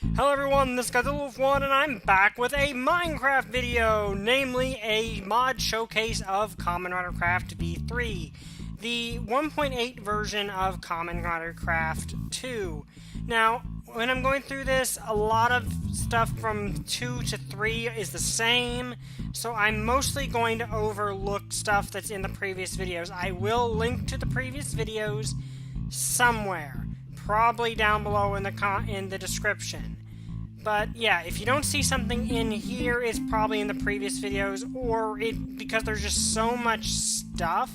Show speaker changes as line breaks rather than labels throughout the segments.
Hello everyone, this is Wolf1 and I'm back with a Minecraft video, namely a mod showcase of Kamen Rider Craft V3, the 1.8 version of Kamen Rider Craft 2. Now, when I'm going through this, a lot of stuff from 2 to 3 is the same, so I'm mostly going to overlook stuff that's in the previous videos. I will link to the previous videos somewhere. Probably down below in the description. But yeah, if you don't see something in here, it's probably in the previous videos, or because there's just so much stuff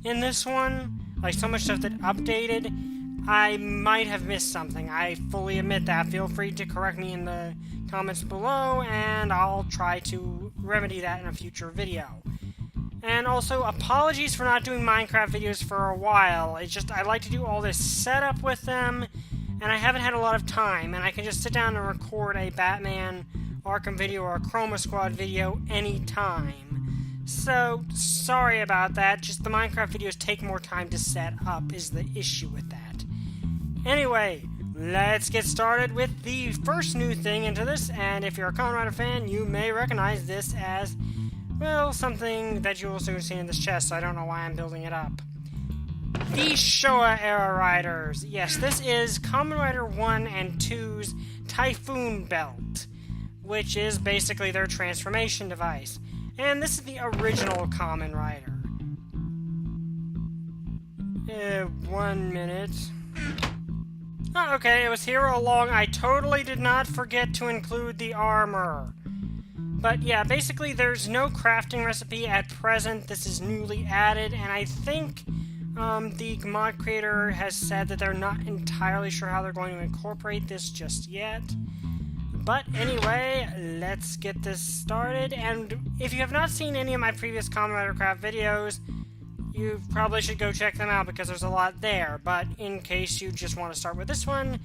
in this one, like so much stuff that updated, I might have missed something. I fully admit that. Feel free to correct me in the comments below, and I'll try to remedy that in a future video. And also, apologies for not doing Minecraft videos for a while. It's just, I like to do all this setup with them, and I haven't had a lot of time, and I can just sit down and record a Batman Arkham video or a Chroma Squad video anytime. So, sorry about that, just the Minecraft videos take more time to set up is the issue with that. Anyway, let's get started with the first new thing into this, and if you're a Kamen Rider fan, you may recognize this as, well, something that you will soon see in this chest, so I don't know why I'm building it up. The Showa-era riders. Yes, this is Kamen Rider 1 and 2's Typhoon belt, which is basically their transformation device. And this is the original Kamen Rider. 1 minute. Oh, okay, it was here all along. I totally did not forget to include the armor. But yeah, basically there's no crafting recipe at present. This is newly added, and I think the mod creator has said that they're not entirely sure how they're going to incorporate this just yet. But anyway, let's get this started. And if you have not seen any of my previous Kamen Rider Craft videos, you probably should go check them out because there's a lot there. But in case you just want to start with this one,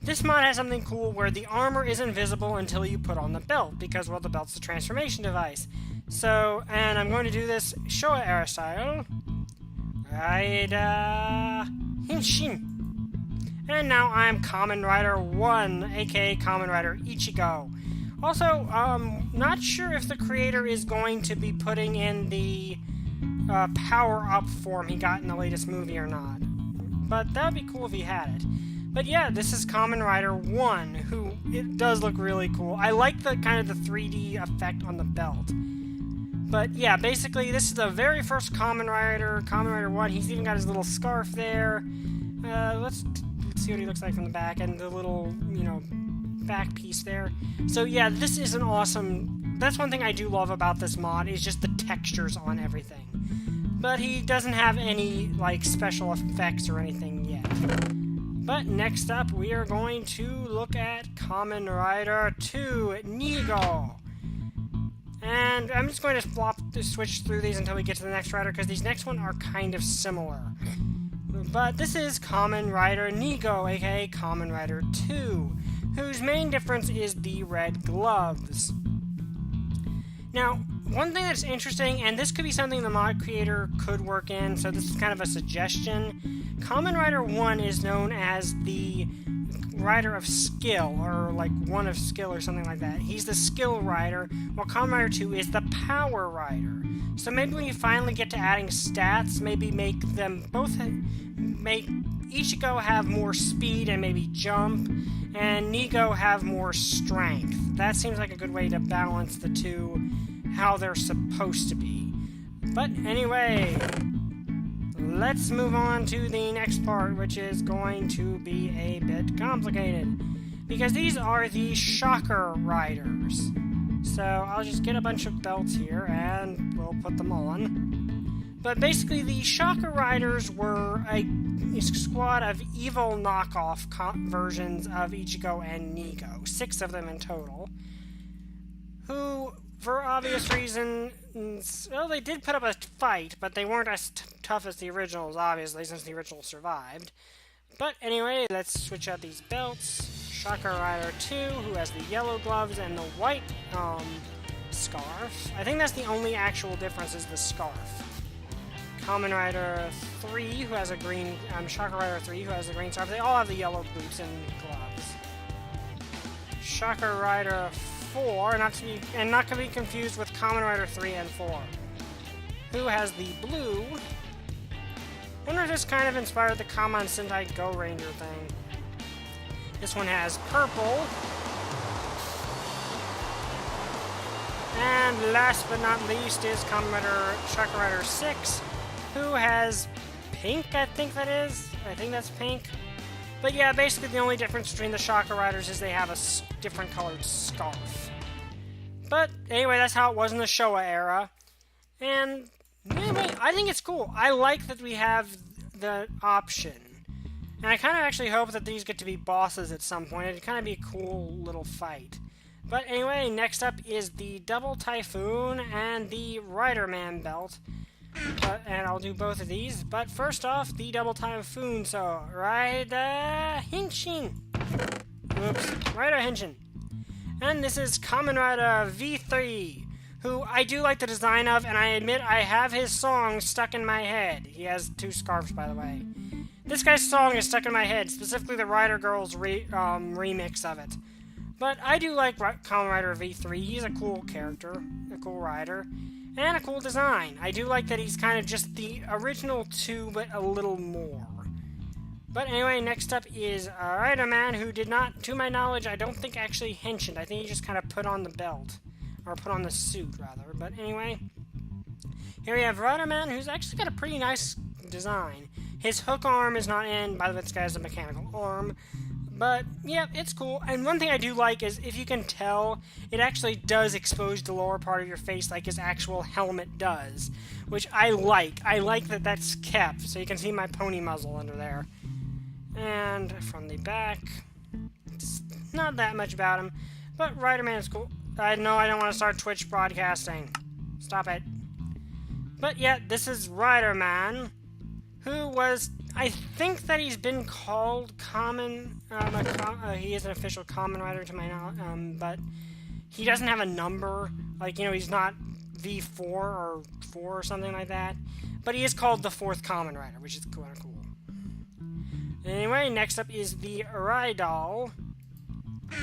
this mod has something cool where the armor is invisible until you put on the belt, because, well, the belt's the transformation device. So, and I'm going to do this Showa-era style. Rider Henshin. And now I'm Kamen Rider 1, aka Kamen Rider Ichigo. Also, not sure if the creator is going to be putting in the power-up form he got in the latest movie or not. But that would be cool if he had it. But yeah, this is Kamen Rider 1, who, it does look really cool. I like the kind of the 3D effect on the belt. But yeah, basically, this is the very first Kamen Rider 1. He's even got his little scarf there. Let's see what he looks like from the back, and the little, back piece there. So yeah, this is an awesome, that's one thing I do love about this mod, is just the textures on everything. But he doesn't have any, like, special effects or anything yet. But next up, we are going to look at Kamen Rider 2, Niko. And I'm just going to switch through these until we get to the next rider, because these next one are kind of similar. But this is Kamen Rider Niko, aka Kamen Rider 2, whose main difference is the red gloves. Now, one thing that's interesting, and this could be something the mod creator could work in, so this is kind of a suggestion. Kamen Rider 1 is known as the rider of skill, or like one of skill or something like that. He's the skill rider, while Kamen Rider 2 is the power rider. So maybe when you finally get to adding stats, maybe make Ichigo have more speed and maybe jump, and Niko have more strength. That seems like a good way to balance the two, how they're supposed to be. But anyway, let's move on to the next part, which is going to be a bit complicated, because these are the Shocker Riders. So I'll just get a bunch of belts here, and we'll put them on. But basically, the Shocker Riders were a squad of evil knockoff versions of Ichigo and Niko, 6 of them in total, who, for obvious reasons, well, they did put up a fight, but they weren't as tough as the originals, obviously, since the originals survived. But anyway, let's switch out these belts. Shocker Rider 2, who has the yellow gloves and the white scarf. I think that's the only actual difference, is the scarf. Kamen Rider 3, who has a green, Shocker Rider 3, who has the green scarf. They all have the yellow boots and gloves. Shocker Rider 4, not to be confused with Kamen Rider 3 and 4, who has the blue. I wonder if this kind of inspired the Kamen Sentai Go Ranger thing. This one has purple. And last but not least is Kamen Rider Shocker Rider 6, who has pink, I think that is. I think that's pink. But yeah, basically the only difference between the Shocker Riders is they have a different colored scarf. But anyway, that's how it was in the Showa era. And anyway, I think it's cool. I like that we have the option. And I kind of actually hope that these get to be bosses at some point. It'd kind of be a cool little fight. But anyway, next up is the Double Typhoon and the Riderman belt. And I'll do both of these. But first off, the Double Typhoon. So, Rider Henshin. Oops, Rider Henshin. And this is Kamen Rider V3, who I do like the design of, and I admit I have his song stuck in my head. He has 2 scarves, by the way. This guy's song is stuck in my head, specifically the Rider Girls remix of it. But I do like Kamen Rider V3. He's a cool character, a cool rider, and a cool design. I do like that he's kind of just the original 2, but a little more. But anyway, next up is a Rider Man who did not, to my knowledge, I don't think actually henshined. I think he just kind of put on the belt. Or put on the suit, rather. But anyway, here we have Rider Man, who's actually got a pretty nice design. His hook arm is not in. By the way, this guy has a mechanical arm. But, yeah, it's cool. And one thing I do like is, if you can tell, it actually does expose the lower part of your face like his actual helmet does. Which I like. I like that that's kept, so you can see my pony muzzle under there. And from the back, it's not that much about him. But Rider Man is cool. I know I don't want to start Twitch broadcasting. Stop it. But yeah, this is Rider Man, who was, I think that he's been called Kamen, he is an official Kamen Rider to my knowledge, but he doesn't have a number, like, you know, he's not V4 or 4 or something like that, but he is called the 4th Kamen Rider, which is kind of cool. Anyway, next up is the Rydal,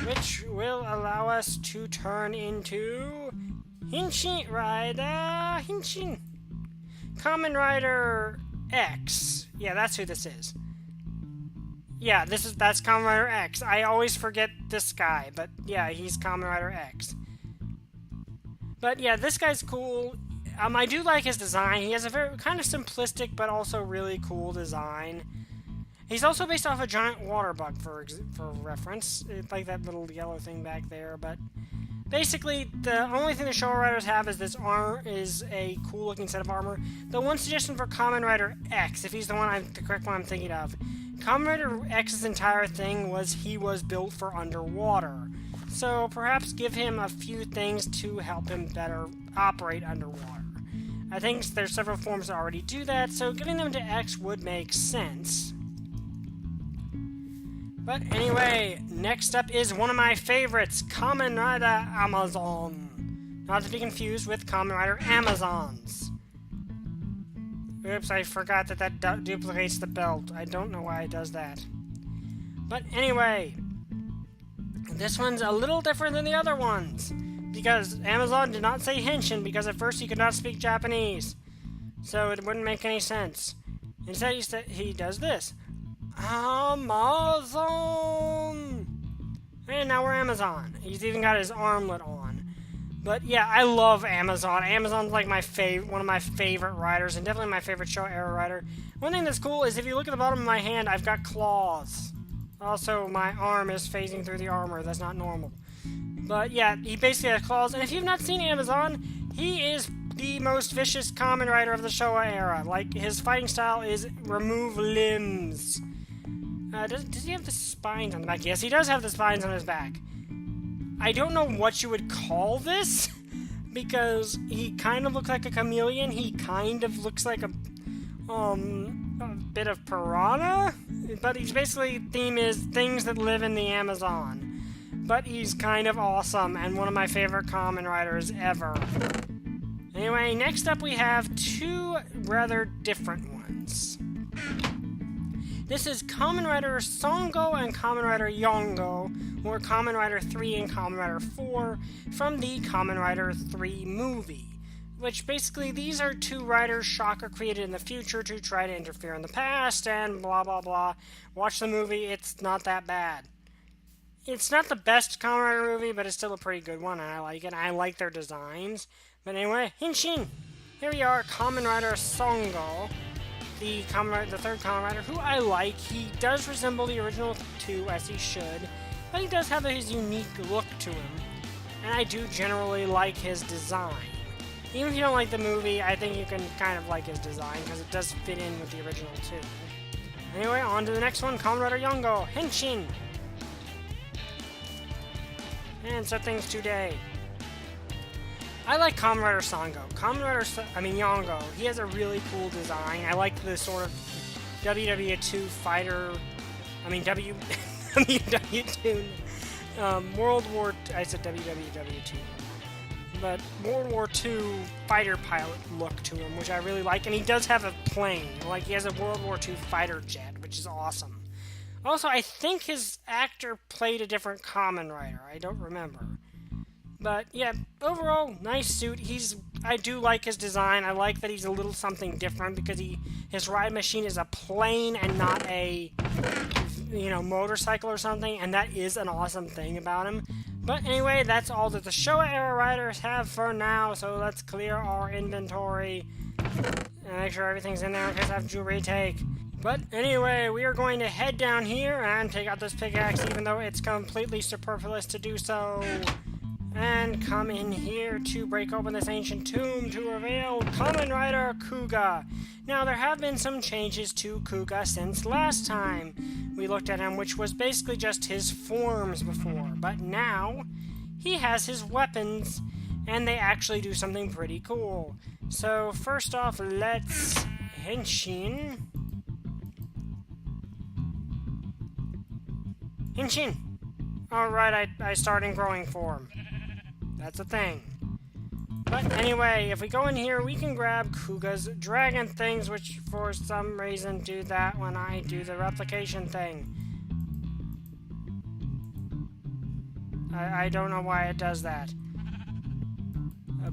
which will allow us to turn into Henshin Rider Henshin. Kamen Rider X. Yeah, that's who this is. Yeah, that's Kamen Rider X. I always forget this guy, but yeah, he's Kamen Rider X. But yeah, this guy's cool. I do like his design. He has a very kind of simplistic but also really cool design. He's also based off a giant water bug, for reference. It's like that little yellow thing back there, but basically, the only thing the Showa Riders have is this is a cool-looking set of armor. The one suggestion for Kamen Rider X, if he's the correct one I'm thinking of, Kamen Rider X's entire thing was he was built for underwater. So perhaps give him a few things to help him better operate underwater. I think there's several forms that already do that, so giving them to X would make sense. But anyway, next up is one of my favorites, Kamen Rider Amazon. Not to be confused with Kamen Rider Amazons. Oops, I forgot that duplicates the belt. I don't know why it does that. But anyway, this one's a little different than the other ones. Because Amazon did not say Henshin, because at first he could not speak Japanese. So it wouldn't make any sense. Instead he does this. Amazon! And now we're Amazon. He's even got his armlet on. But yeah, I love Amazon. Amazon's like one of my favorite riders, and definitely my favorite Showa era rider. One thing that's cool is if you look at the bottom of my hand, I've got claws. Also, my arm is phasing through the armor. That's not normal. But yeah, he basically has claws. And if you've not seen Amazon, he is the most vicious Kamen Rider of the Showa era. Like, his fighting style is remove limbs. Does he have the spines on the back? Yes, he does have the spines on his back. I don't know what you would call this, because he kind of looks like a chameleon. He kind of looks like a bit of piranha, but he's basically, theme is things that live in the Amazon. But he's kind of awesome, and one of my favorite Kamen Riders ever. Anyway, next up we have 2 rather different ones. This is Kamen Rider Songul and Kamen Rider Yongo, or Kamen Rider 3 and Kamen Rider 4, from the Kamen Rider 3 movie. Which basically, these are two riders Shocker created in the future to try to interfere in the past, and blah blah blah. Watch the movie, it's not that bad. It's not the best Kamen Rider movie, but it's still a pretty good one, and I like it. I like their designs. But anyway, Henshin! Here we are, Kamen Rider Songul, the third Kamen Rider, who I like. He does resemble the original two, as he should, but he does have his unique look to him, and I do generally like his design. Even if you don't like the movie, I think you can kind of like his design, because it does fit in with the original too. Anyway, on to the next one, Kamen Rider Yongo, Henshin! And so things today. I like Kamen Rider Songul. Yongo, he has a really cool design. I like the sort of WW2 fighter, WW2, World War, I said WWW2. But World War II fighter pilot look to him, which I really like. And he does have a plane. Like, he has a World War II fighter jet, which is awesome. Also, I think his actor played a different Kamen Rider. I don't remember. But, yeah, overall, nice suit. I do like his design. I like that he's a little something different because his ride machine is a plane and not a, motorcycle or something. And that is an awesome thing about him. But anyway, that's all that the Showa era riders have for now, so let's clear our inventory and make sure everything's in there in case I have to retake. But anyway, we are going to head down here and take out this pickaxe, even though it's completely superfluous to do so. And come in here to break open this ancient tomb to reveal Kamen Rider Kuga. Now, there have been some changes to Kuga since last time we looked at him, which was basically just his forms before. But now, he has his weapons, and they actually do something pretty cool. So, first off, let's Henshin. Henshin! Alright, I start in growing form. That's a thing. But anyway, if we go in here, we can grab Kuga's dragon things, which for some reason do that when I do the replication thing. I don't know why it does that.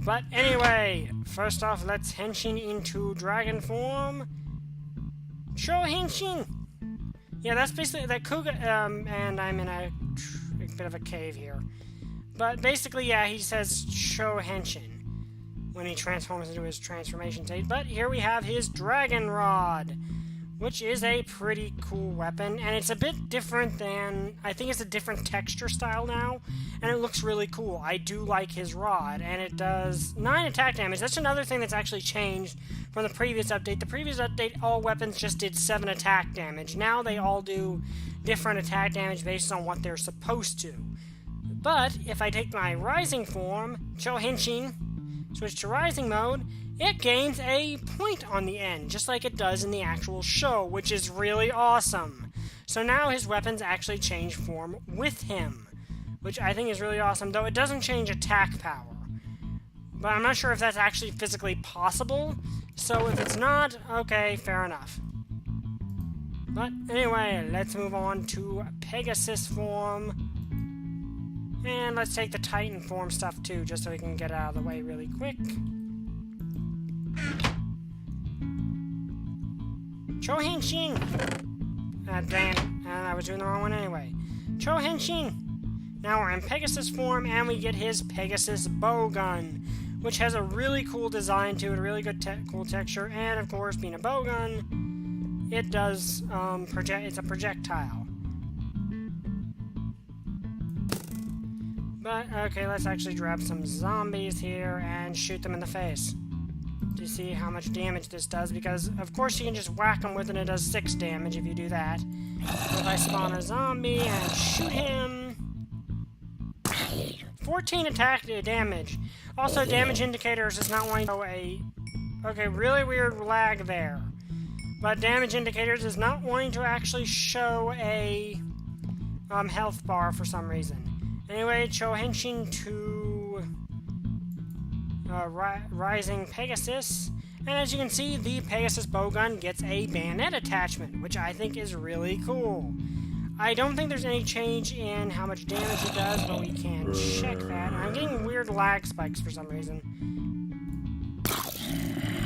But anyway, first off, let's Henshin into dragon form. Show Henshin! Yeah, that's basically that Kuga, and I'm in a bit of a cave here. But basically, yeah, he says show Henshin when he transforms into his transformation state. But here we have his Dragon Rod, which is a pretty cool weapon, and it's a bit different than, I think it's a different texture style now, and it looks really cool. I do like his rod, and it does 9 attack damage. That's another thing that's actually changed from the previous update. The previous update, all weapons just did 7 attack damage. Now they all do different attack damage based on what they're supposed to. But if I take my rising form, Chohenshin, switch to rising mode, it gains a point on the end, just like it does in the actual show, which is really awesome. So now his weapons actually change form with him, which I think is really awesome, though it doesn't change attack power. But I'm not sure if that's actually physically possible, so if it's not, okay, fair enough. But anyway, let's move on to Pegasus form. And let's take the Titan form stuff too, just so we can get it out of the way really quick. Chohenshin! Dang it, I was doing the wrong one anyway. Chohenshin! Now we're in Pegasus form, and we get his Pegasus bowgun, which has a really cool design to it, a really good cool texture, and of course, being a bowgun, it does, it's a projectile. But, okay, let's actually grab some zombies here and shoot them in the face to see how much damage this does, because, of course, you can just whack them with it and it does 6 damage if you do that. So if I spawn a zombie and shoot him... 14 attack damage. Also, damage indicators is not wanting to show a... Okay, really weird lag there. But damage indicators is not wanting to actually show a health bar for some reason. Anyway, Chohenshin to Rising Pegasus, And as you can see, the Pegasus bowgun gets a bayonet attachment, which I think is really cool. I don't think there's any change in how much damage it does, but we can check that. I'm getting weird lag spikes for some reason.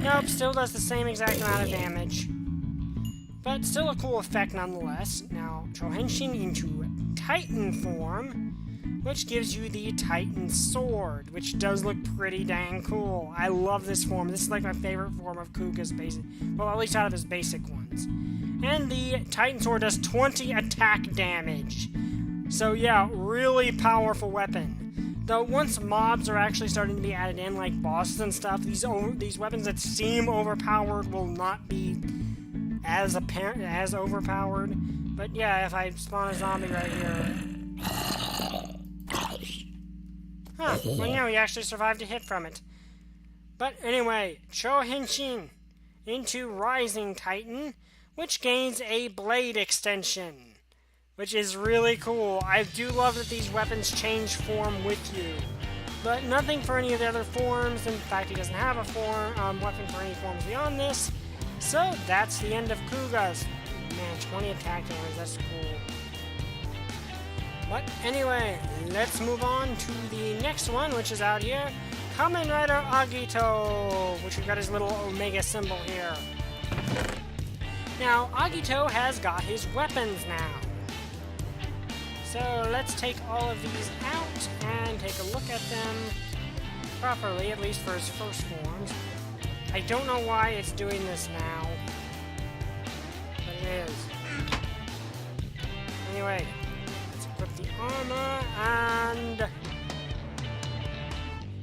Nope, still does the same exact amount of damage. But still a cool effect nonetheless. Now, Chouhenshin into Titan form, which gives you the Titan Sword, which does look pretty dang cool. I love this form. This is like my favorite form of Kuga's basic, well, at least out of his basic ones. And the Titan Sword does 20 attack damage. So yeah, really powerful weapon. Though once mobs are actually starting to be added in, like bosses and stuff, these weapons that seem overpowered will not be as overpowered. But yeah, if I spawn a zombie right here... Huh, well, you know, he actually survived a hit from it. But anyway, Chouhenshin into Rising Titan, which gains a blade extension, which is really cool. I do love that these weapons change form with you, but nothing for any of the other forms. In fact, he doesn't have a weapon for any forms beyond this. So that's the end of Kuga's. Man, 20 attack damage, that's cool. But anyway, let's move on to the next one, which is out here. Kamen Rider Agito, which we've got his little Omega symbol here. Now, Agito has got his weapons now. So let's take all of these out and take a look at them properly, at least for his first forms. I don't know why it's doing this now, but it is. Anyway, let's equip the armor and...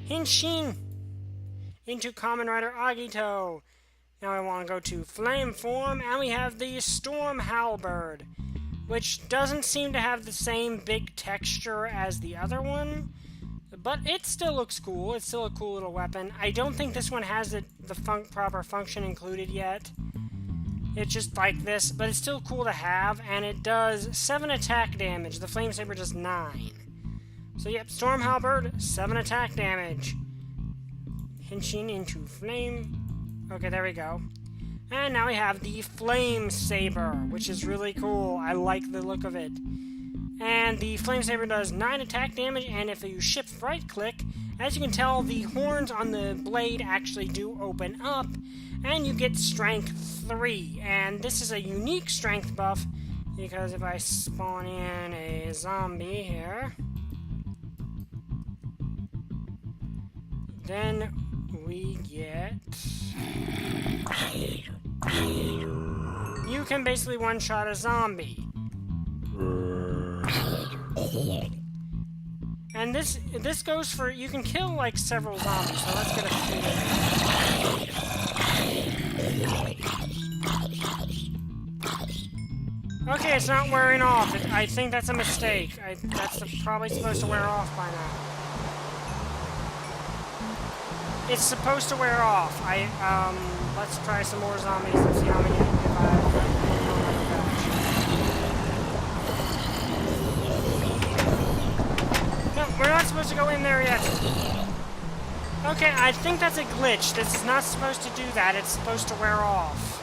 Henshin into Kamen Rider Agito. Now I want to go to Flame form, and we have the Storm Halberd, which doesn't seem to have the same big texture as the other one, but it still looks cool. It's still a cool little weapon. I don't think this one has the proper function included yet. It's just like this, but it's still cool to have, and it does 7 attack damage. The Flame Saber does 9. So yep, Storm Halberd, 7 attack damage. Henshin into Flame. Okay, there we go. And now we have the Flame Saber, which is really cool. I like the look of it. And the Flame Saber does 9 attack damage, and if you shift right-click, as you can tell, the horns on the blade actually do open up, and you get Strength 3. And this is a unique strength buff, because if I spawn in a zombie here, then we get... You can basically one-shot a zombie. And this goes for... You can kill, like, several zombies, so let's get a few. Okay, it's not wearing off. I think that's a mistake. That's probably supposed to wear off by now. It's supposed to wear off. Let's try some more zombies and see how many No, we're not supposed to go in there yet. Okay, I think that's a glitch. This is not supposed to do that. It's supposed to wear off.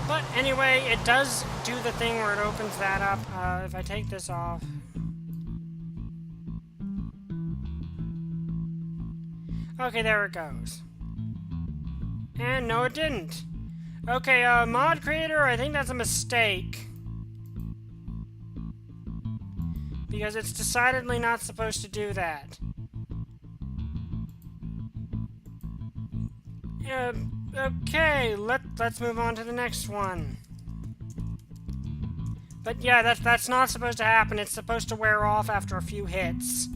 But anyway, it does do the thing where it opens that up. If I take this off... Okay, there it goes. And no, it didn't. Okay, mod creator, I think that's a mistake. Because it's decidedly not supposed to do that. Okay, let's move on to the next one. But yeah, that's not supposed to happen. It's supposed to wear off after a few hits.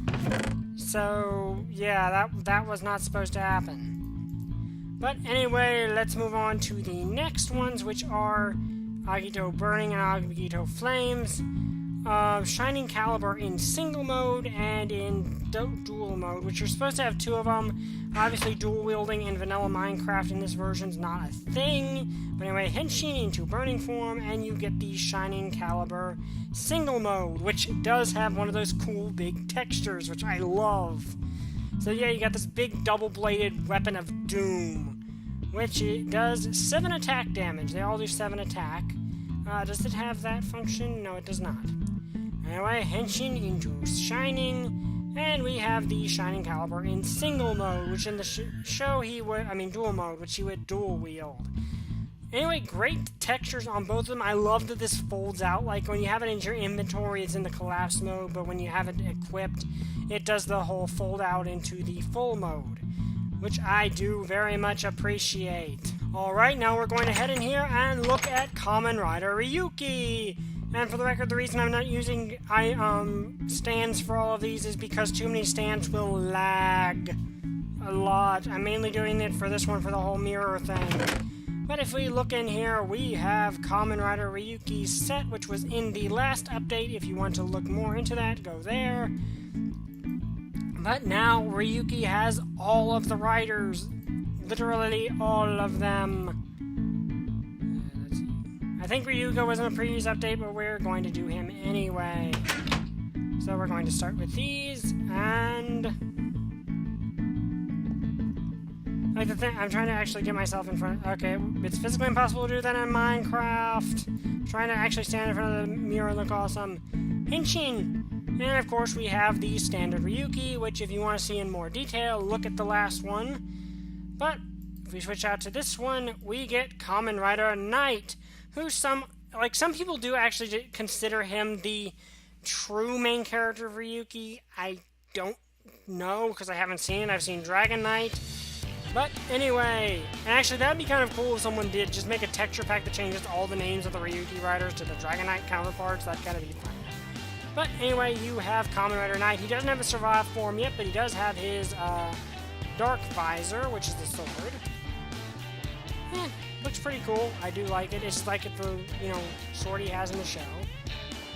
So, yeah, that was not supposed to happen. But anyway, let's move on to the next ones, which are Agito Burning and Agito Flames, Shining Caliber in single mode and in dual mode, which you're supposed to have 2 of them. Obviously, dual wielding in vanilla Minecraft in this version is not a thing. But anyway, Henshin into Burning form, and you get the Shining Caliber single mode, which does have one of those cool big textures, which I love. So yeah, you got this big double-bladed weapon of doom, which it does 7 attack damage. They all do 7 attack. Does it have that function? No, it does not. Anyway, henshin into shining, and we have the Shining Caliber in single mode, which in the show he would, dual mode, which he would dual wield. Anyway, great textures on both of them. I love that this folds out. Like, when you have it in your inventory, it's in the collapse mode, but when you have it equipped, it does the whole fold out into the full mode, which I do very much appreciate. Alright, now we're going to head in here and look at Kamen Rider Ryuki. And for the record, the reason I'm not using stands for all of these is because too many stands will lag a lot. I'm mainly doing it for this one for the whole mirror thing. But if we look in here, we have Kamen Rider Ryuki's set, which was in the last update. If you want to look more into that, go there. But now Ryuki has all of the riders. Literally all of them. Let's see. I think Ryuga was in a previous update, but we're going to do him anyway. So we're going to start with these, and... like the thing, I'm trying to actually get myself in front. Okay, it's physically impossible to do that in Minecraft. I'm trying to actually stand in front of the mirror and look awesome. Henshin! And of course we have the standard Ryuki, which if you want to see in more detail, look at the last one. But if we switch out to this one, we get Kamen Rider Knight, who some people do actually consider him the true main character of Ryuki. I don't know, because I haven't seen it. I've seen Dragon Knight. But anyway, and actually that would be kind of cool if someone did just make a texture pack that changes all the names of the Ryuki riders to the Dragon Knight counterparts. That'd kind of be fun. But anyway, you have Kamen Rider Knight. He doesn't have a survive form yet, but he does have his dark visor, which is the sword. Looks pretty cool. I do like it. It's like the sword he has in the show.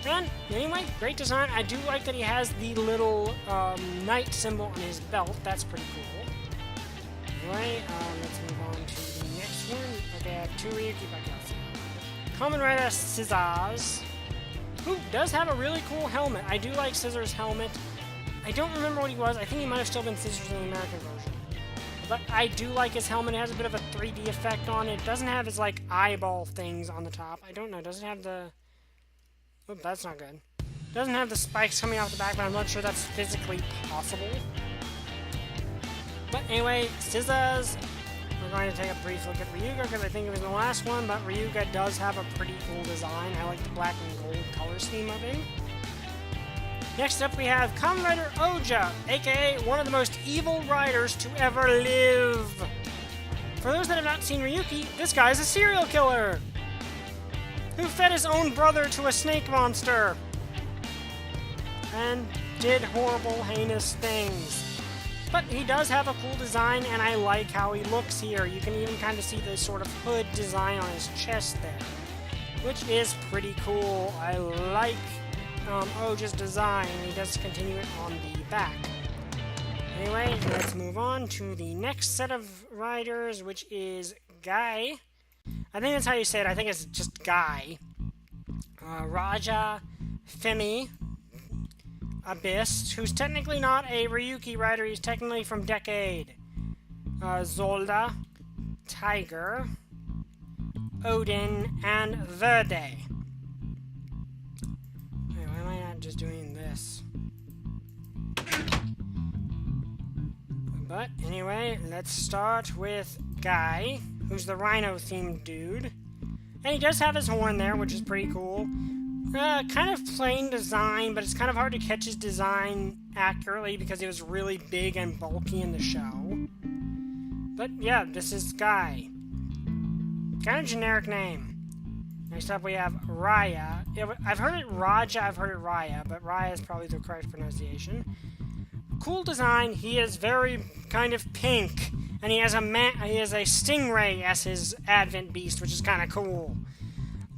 And anyway, great design. I do like that he has the little knight symbol on his belt. That's pretty cool. Anyway, let's move on to the next one. Okay, I have 2 Ryuki Pegasus. Kamen Rider Scissors, who does have a really cool helmet. I do like Scissors' helmet. I don't remember what he was. I think he might have still been Scissors in the American version. But I do like his helmet. It has a bit of a 3D effect on it. It doesn't have his, like, eyeball things on the top. I don't know. It doesn't have the... oh, that's not good. It doesn't have the spikes coming off the back, but I'm not sure that's physically possible. But anyway, Scissors. We're going to take a brief look at Ryuga, because I think it was in the last one, but Ryuga does have a pretty cool design. I like the black and gold color scheme of him. Next up, we have Kamen Rider Oja, aka one of the most evil riders to ever live. For those that have not seen Ryuki, this guy is a serial killer who fed his own brother to a snake monster and did horrible, heinous things. But he does have a cool design, and I like how he looks here. You can even kind of see the sort of hood design on his chest there, which is pretty cool. I like Oja's design. He does continue it on the back. Anyway, let's move on to the next set of riders, which is Guy. I think that's how you say it. I think it's just Guy. Raja Femi Abyss, who's technically not a Ryuki rider. He's technically from Decade. Zolda, Tiger, Odin, and Verde. Wait, why am I not just doing this? But anyway, let's start with Guy, who's the rhino-themed dude. And he does have his horn there, which is pretty cool. Kind of plain design, but it's kind of hard to catch his design accurately because he was really big and bulky in the show. But yeah, this is Guy. Kind of generic name. Next up we have Raya. I've heard it Raja, I've heard it Raya, but Raya is probably the correct pronunciation. Cool design. He is very kind of pink, and he has a stingray as his advent beast, which is kind of cool.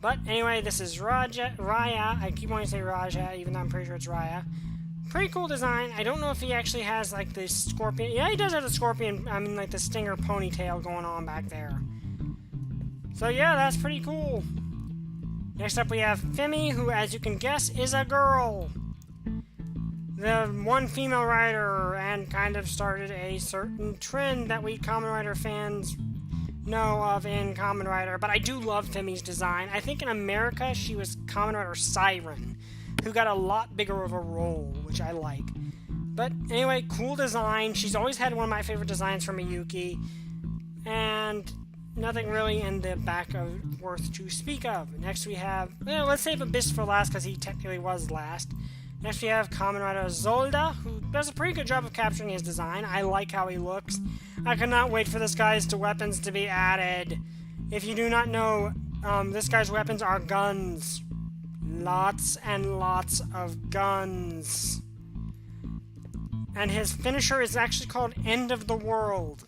But anyway, this is Raya. I keep wanting to say Raja, even though I'm pretty sure it's Raya. Pretty cool design. I don't know if he actually has, like, the scorpion. Yeah, he does have the scorpion, like, the stinger ponytail going on back there. So yeah, that's pretty cool. Next up we have Femi, who, as you can guess, is a girl. the one female rider and kind of started a certain trend that we Kamen Rider fans know of in Kamen Rider. But I do love Femi's design. I think in America she was Kamen Rider Siren, who got a lot bigger of a role, which I like. But anyway, cool design. She's always had one of my favorite designs from Ryuki. And nothing really in the back of worth to speak of. Next we have, well, let's save Abyss for last because he technically was last. Next we have Kamen Rider Zolda, who does a pretty good job of capturing his design. I like how he looks. I cannot wait for this guy's weapons to be added. If you do not know, this guy's weapons are guns. Lots and lots of guns. And his finisher is actually called End of the World.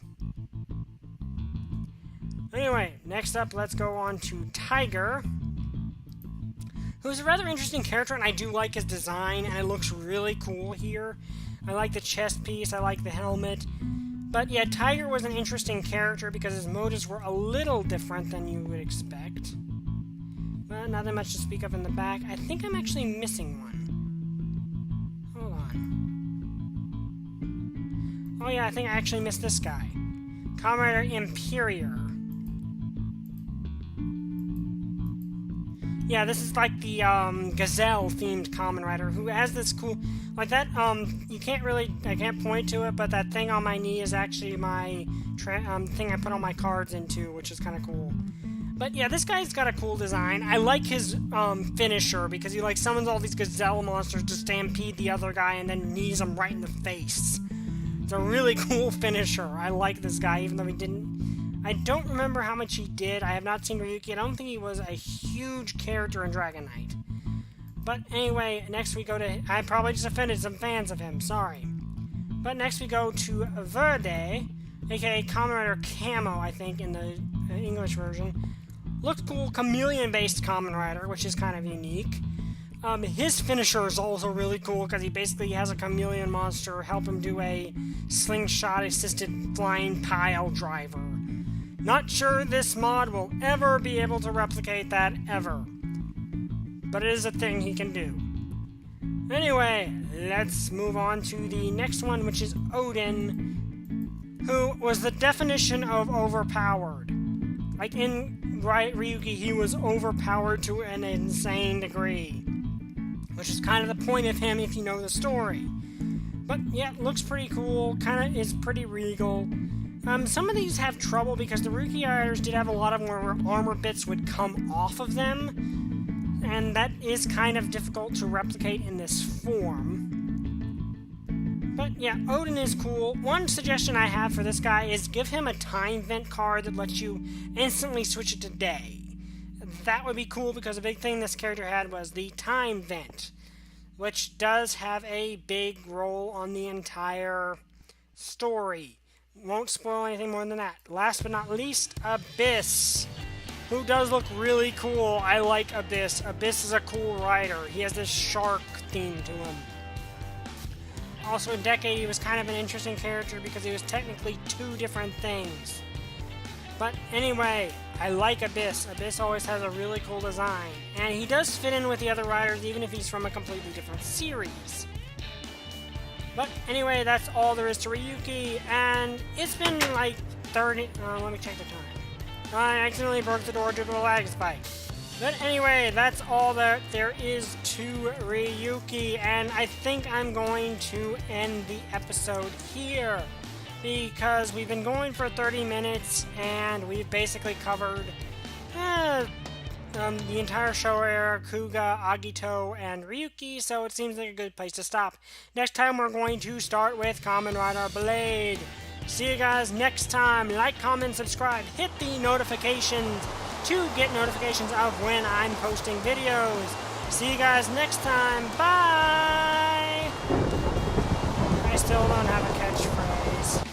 Anyway, next up, let's go on to Tiger, who's a rather interesting character, and I do like his design, and it looks really cool here. I like the chest piece, I like the helmet. But yeah, Tiger was an interesting character because his motives were a little different than you would expect. But not that much to speak of in the back. I think I'm actually missing one. Hold on. Oh yeah, I think I actually missed this guy. Kamen Rider Imperior. Yeah, this is like the gazelle-themed Kamen Rider who has this cool, like that. You can't really, I can't point to it, but that thing on my knee is actually my thing I put all my cards into, which is kind of cool. But yeah, this guy's got a cool design. I like his finisher because he like summons all these gazelle monsters to stampede the other guy and then knees him right in the face. It's a really cool finisher. I like this guy, even though he didn't. I don't remember how much he did. I have not seen Ryuki. I don't think he was a huge character in Dragon Knight. But anyway, next we go to... I probably just offended some fans of him. Sorry. But next we go to Verde, aka Kamen Rider Camo, I think, in the English version. Looks cool. Chameleon-based Kamen Rider, which is kind of unique. His finisher is also really cool because he basically has a chameleon monster help him do a slingshot-assisted flying pile driver. Not sure this mod will ever be able to replicate that, ever. But it is a thing he can do. Anyway, let's move on to the next one, which is Odin, who was the definition of overpowered. Like in Ryuki, he was overpowered to an insane degree. Which is kind of the point of him if you know the story. But yeah, looks pretty cool, kind of is pretty regal. Some of these have trouble because the Ryuki riders did have a lot of them where armor bits would come off of them, and that is kind of difficult to replicate in this form. But yeah, Odin is cool. One suggestion I have for this guy is give him a time vent card that lets you instantly switch it to day. That would be cool because a big thing this character had was the time vent, which does have a big role on the entire story. Won't spoil anything more than that. Last but not least, Abyss, who does look really cool. I like Abyss. Abyss is a cool rider. He has this shark theme to him. Also in Decade, he was kind of an interesting character because he was technically two different things. But anyway, I like Abyss. Abyss always has a really cool design. And he does fit in with the other riders even if he's from a completely different series. But anyway, that's all there is to Ryuki, and it's been like 30... let me check the time. I accidentally broke the door due to a lag spike. But anyway, that's all that there is to Ryuki, and I think I'm going to end the episode here. Because we've been going for 30 minutes, and we've basically covered the entire show era, Kuga, Agito, and Ryuki, so it seems like a good place to stop. Next time we're going to start with Kamen Rider Blade. See you guys next time. Like, comment, subscribe, hit the notifications to get notifications of when I'm posting videos. See you guys next time. Bye! I still don't have a catchphrase.